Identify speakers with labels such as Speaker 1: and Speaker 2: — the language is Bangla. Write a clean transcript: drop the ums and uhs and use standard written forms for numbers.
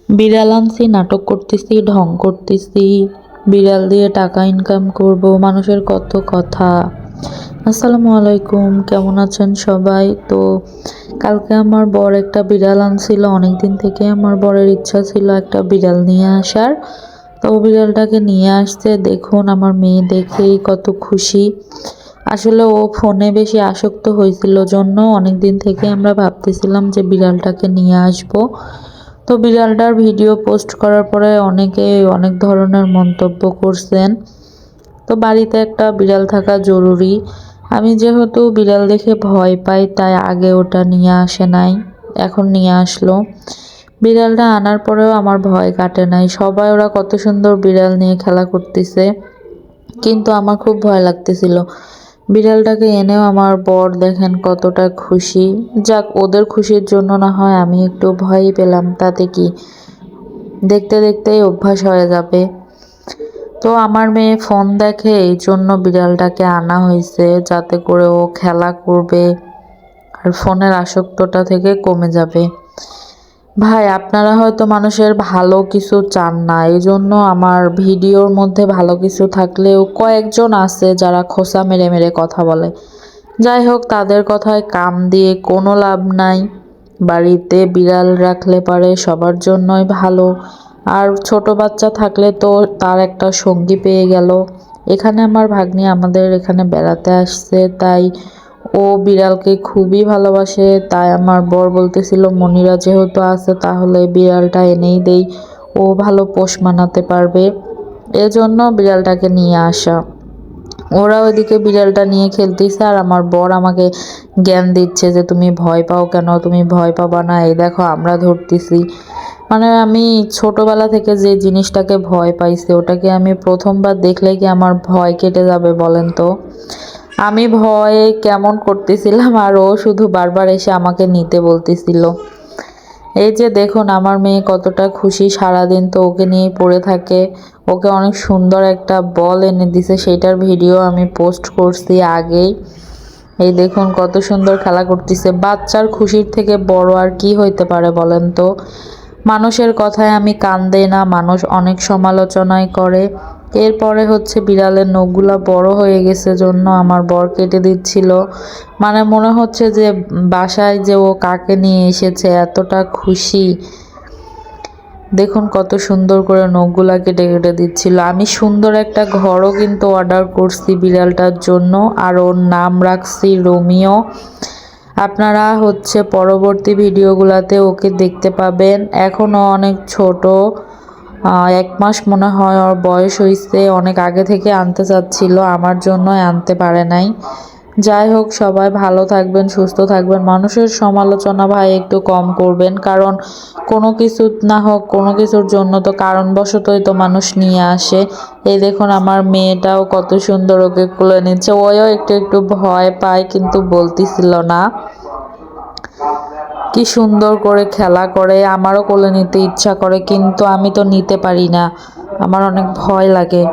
Speaker 1: বিড়াল আনছি, নাটক করতেছি, ঢং করতেছি, বিড়াল দিয়ে টাকা ইনকাম করব, মানুষের কত কথা। আসসালামু আলাইকুম, কেমন আছেন সবাই? তো কালকে আমার বর একটা বিড়াল আনছিল। অনেকদিন থেকে আমার বরের ইচ্ছা ছিল একটা বিড়াল নিয়ে আসার। তো বিড়ালটাকে নিয়ে আসছে, দেখুন আমার মেয়ে দেখেই কত খুশি। আসলে ও ফোনে বেশি আসক্ত হয়েছিল জন্য অনেকদিন থেকে আমরা ভাবতেছিলাম যে বিড়ালটাকে নিয়ে আসবো। তো বিড়ালটার ভিডিও পোস্ট করার পরে অনেকে অনেক ধরনের মন্তব্য করছেন। তো বাড়িতে একটা বিড়াল থাকা জরুরি। আমি যেহেতু বিড়াল দেখে ভয় পাই তাই আগে ওটা নিয়ে আসে নাই, এখন নিয়ে আসলো। বিড়ালটা আনার পরেও আমার ভয় কাটে নাই। সবাই ওরা কত সুন্দর বিড়াল নিয়ে খেলা করতেছে, কিন্তু আমার খুব ভয় লাগতেছিল। বিড়ালটাকে এনেও আমার বর দেখেন কতটা খুশি। যাক, ওদের খুশির জন্য না হয় আমি একটু ভয়ই পেলাম, তাতে কি, দেখতে দেখতেই অভ্যাস হয়ে যাবে। তো আমার মেয়ে ফোন দেখে, এই জন্য বিড়ালটাকে আনা হয়েছে, যাতে করে ও খেলা করবে আর ফোনের আসক্তটা থেকে কমে যাবে। ভাই, আপনারা হয়তো মানুষের ভালো কিছু চান না, এই জন্য আমার ভিডিওর মধ্যে ভালো কিছু থাকলেও কয়েকজন আছে যারা খোঁচা মেরে মেরে কথা বলে। যাই হোক, তাদের কথায় কান দিয়ে কোনো লাভ নাই। বাড়িতে বিড়াল রাখলে পারে সবার জন্যই ভালো। আর ছোট বাচ্চা থাকলে তো তার একটা সঙ্গী পেয়ে গেল। এখানে আমার ভাগ্নি আমাদের এখানে বেড়াতে আসছে, তাই ও বিড়ালকে খুবই ভালোবাসে। তাই আমার বর বলতেছিল মনিরা যেহেতু আছে তাহলে বিড়ালটা এনেই দেই, ও ভালো পোষ মানাতে পারবে, এজন্য বিড়ালটাকে নিয়ে আসা। ওরা ওইদিকে বিড়ালটা নিয়ে খেলতেছে আর আমার বর আমাকে জ্ঞান দিচ্ছে যে তুমি ভয় পাও কেন, তুমি ভয় পাবা না, এই দেখো আমরা ধরতেছি। মানে আমি ছোটবেলা থেকে যে জিনিসটাকে ভয় পাইছি ওটাকে আমি প্রথমবার দেখলে কি আমার ভয় কেটে যাবে বলেন তো? আমি ভয়ে কেমন করতেছিলাম আর ও শুধু বারবার এসে আমাকে নিতে বলতেছিল। এই যে দেখুন আমার মেয়ে কতটা খুশি, সারাদিন তো ওকে নিয়েই পড়ে থাকে। ওকে অনেক সুন্দর একটা বল এনে দিছে, সেটার ভিডিও আমি পোস্ট করছি আগেই। এই দেখুন কত সুন্দর খেলা করতেছে। বাচ্চার খুশির থেকে বড় আর কি হইতে পারে বলেন তো? মানুষের কথায় আমি কান দেই না, মানুষ অনেক সমালোচনাই করে। এরপরে হচ্ছে বিড়ালের নখগুলা বড় হয়ে গেছে জন্য আমার বর কেটে দিচ্ছিল। মানে মনে হচ্ছে যে বাসায় যে ও কাকে নিয়ে এসেছে, এতটা খুশি। দেখুন কত সুন্দর করে নখগুলা কেটে কেটে দিচ্ছিল। আমি সুন্দর একটা ঘরও কিন্তু অর্ডার করছি বিড়ালটার জন্য, আর ওর নাম রাখছি রোমিও। আপনারা হচ্ছে পরবর্তী ভিডিওগুলোতে ওকে দেখতে পাবেন। এখনও অনেক ছোট, 1 মাস মনে হয় ওর বয়স হয়েছে। অনেক আগে থেকে আনতে চাচ্ছিল, আমার জন্য আনতে পারে নাই। যাই হোক, সবাই ভালো থাকবেন, সুস্থ থাকবেন। মানুষের সমালোচনা ভাই একটু কম করবেন, কারণ কোনো কিছু না হোক কোনো কিছুর জন্য তো কারণবশতই তো মানুষ নিয়ে আসে। এই দেখুন আমার মেয়েটাও কত সুন্দর ওকে কোলে নিচ্ছে। ওও একটু একটু ভয় পায় কিন্তু বলতেছিল না। কি সুন্দর করে খেলা করে, আমারও কোলে নিতে ইচ্ছা করে কিন্তু আমি তো নিতে পারি না, আমার অনেক ভয় লাগে।